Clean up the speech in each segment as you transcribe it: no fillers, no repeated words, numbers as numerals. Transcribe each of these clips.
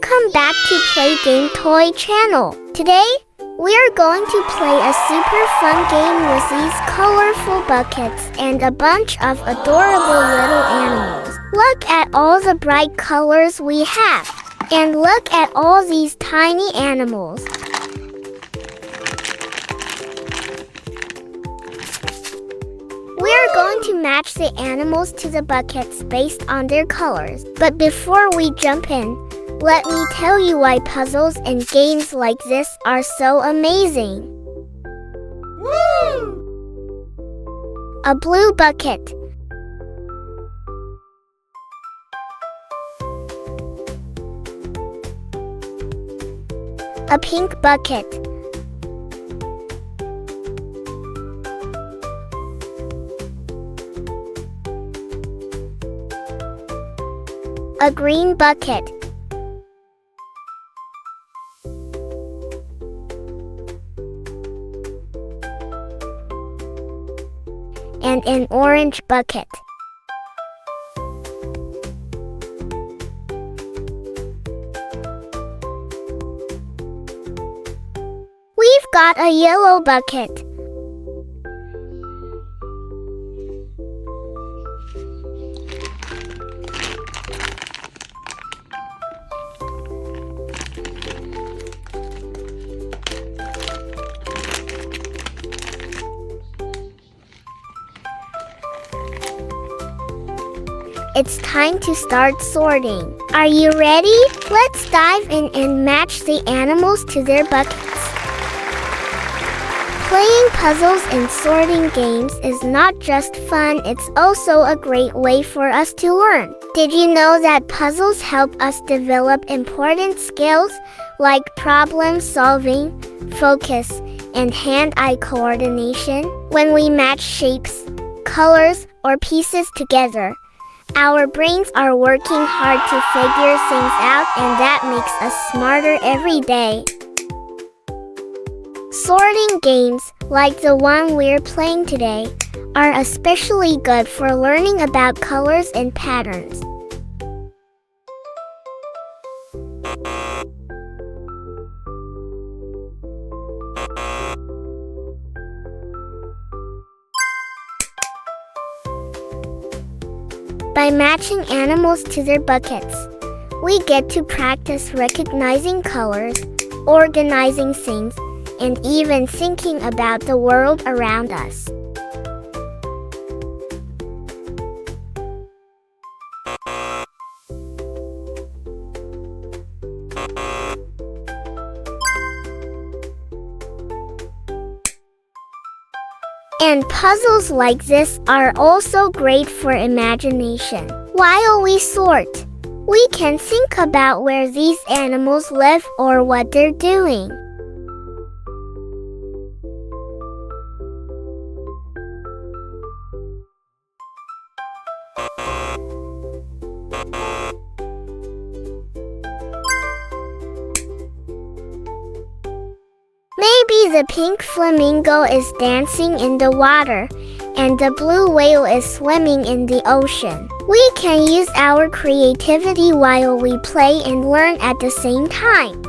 Welcome back to Play Game Toy Channel. Today, we are going to play a super fun game with these colorful buckets and a bunch of adorable little animals. Look at all the bright colors we have. And look at all these tiny animals. We are going to match the animals to the buckets based on their colors. But before we jump in, let me tell you why puzzles and games like this are so amazing. Woo! A blue bucket. A pink bucket. A green bucket. And an orange bucket. We've got a yellow bucket. It's time to start sorting. Are you ready? Let's dive in and match the animals to their buckets. Playing puzzles and sorting games is not just fun, it's also a great way for us to learn. Did you know that puzzles help us develop important skills like problem solving, focus, and hand-eye coordination? When we match shapes, colors, or pieces together, our brains are working hard to figure things out, and that makes us smarter every day. Sorting games, like the one we're playing today, are especially good for learning about colors and patterns. By matching animals to their buckets, we get to practice recognizing colors, organizing things, and even thinking about the world around us. And puzzles like this are also great for imagination. While we sort, we can think about where these animals live or what they're doing. Maybe the pink flamingo is dancing in the water, and the blue whale is swimming in the ocean. We can use our creativity while we play and learn at the same time.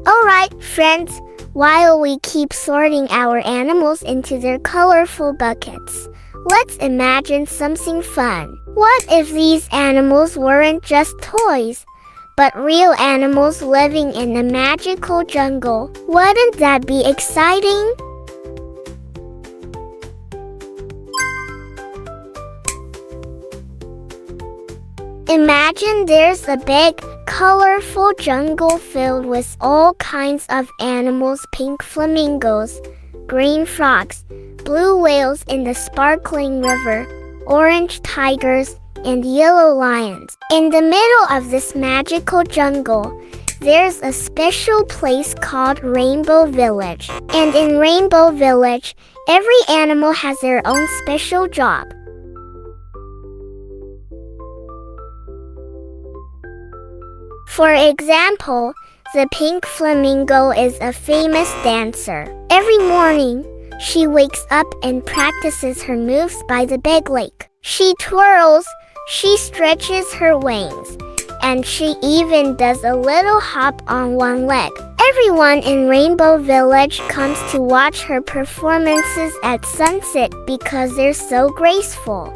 Alright, friends, while we keep sorting our animals into their colorful buckets, let's imagine something fun. What if these animals weren't just toys, but real animals living in a magical jungle? Wouldn't that be exciting? Imagine there's a big, colorful jungle filled with all kinds of animals: pink flamingos, green frogs, blue whales in the sparkling river, orange tigers, and yellow lions. In the middle of this magical jungle, there's a special place called Rainbow Village. And in Rainbow Village, every animal has their own special job. For example, the pink flamingo is a famous dancer. Every morning, she wakes up and practices her moves by the big lake. She twirls, she stretches her wings, and she even does a little hop on one leg. Everyone in Rainbow Village comes to watch her performances at sunset because they're so graceful.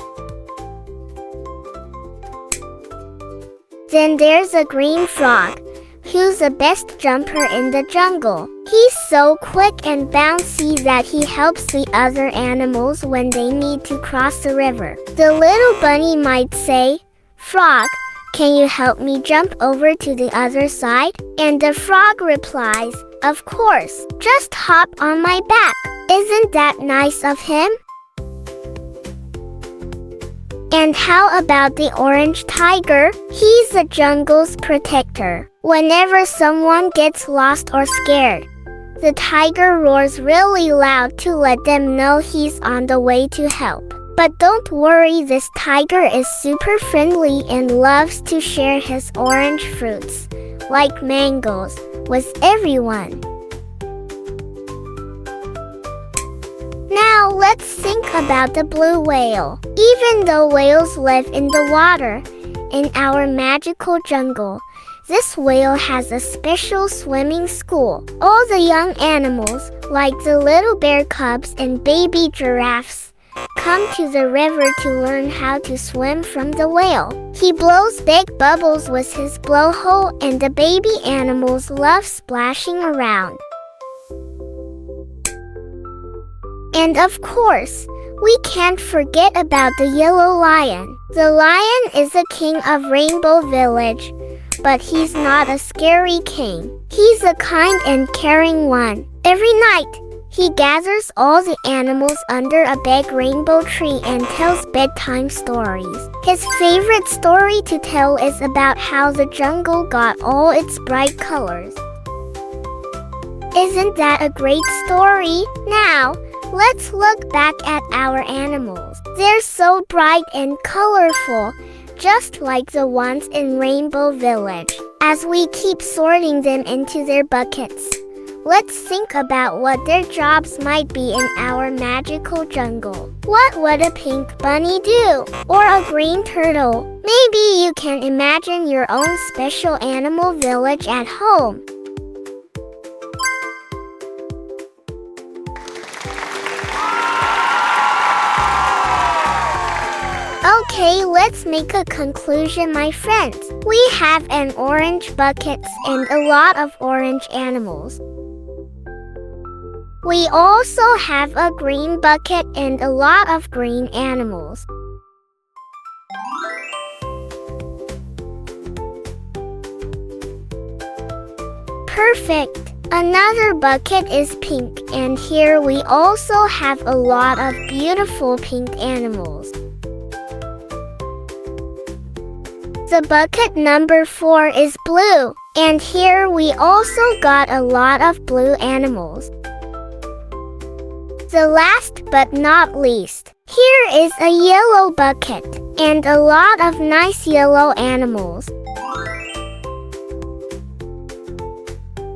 Then there's a green frog, who's the best jumper in the jungle. He's so quick and bouncy that he helps the other animals when they need to cross the river. The little bunny might say, "Frog, can you help me jump over to the other side?" And the frog replies, "Of course, just hop on my back." Isn't that nice of him? And how about the orange tiger? He's the jungle's protector. Whenever someone gets lost or scared, the tiger roars really loud to let them know he's on the way to help. But don't worry, this tiger is super friendly and loves to share his orange fruits, like mangoes, with everyone. Now let's think about the blue whale. Even though whales live in the water, in our magical jungle, this whale has a special swimming school. All the young animals, like the little bear cubs and baby giraffes, come to the river to learn how to swim from the whale. He blows big bubbles with his blowhole, and the baby animals love splashing around. And of course, we can't forget about the yellow lion. The lion is the king of Rainbow Village, but he's not a scary king. He's a kind and caring one. Every night, he gathers all the animals under a big rainbow tree and tells bedtime stories. His favorite story to tell is about how the jungle got all its bright colors. Isn't that a great story? Now, let's look back at our animals. They're so bright and colorful, just like the ones in Rainbow Village. As we keep sorting them into their buckets, let's think about what their jobs might be in our magical jungle. What would a pink bunny do? Or a green turtle? Maybe you can imagine your own special animal village at home. Okay, let's make a conclusion, my friends. We have an orange bucket and a lot of orange animals. We also have a green bucket and a lot of green animals. Perfect! Another bucket is pink, and here we also have a lot of beautiful pink animals. The bucket number 4 is blue, and here we also got a lot of blue animals. The last but not least, here is a yellow bucket, and a lot of nice yellow animals.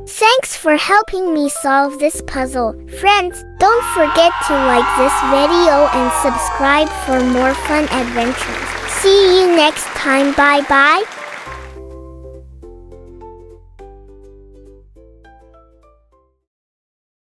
Thanks for helping me solve this puzzle. Friends, don't forget to like this video and subscribe for more fun adventures. See you next time. Bye bye.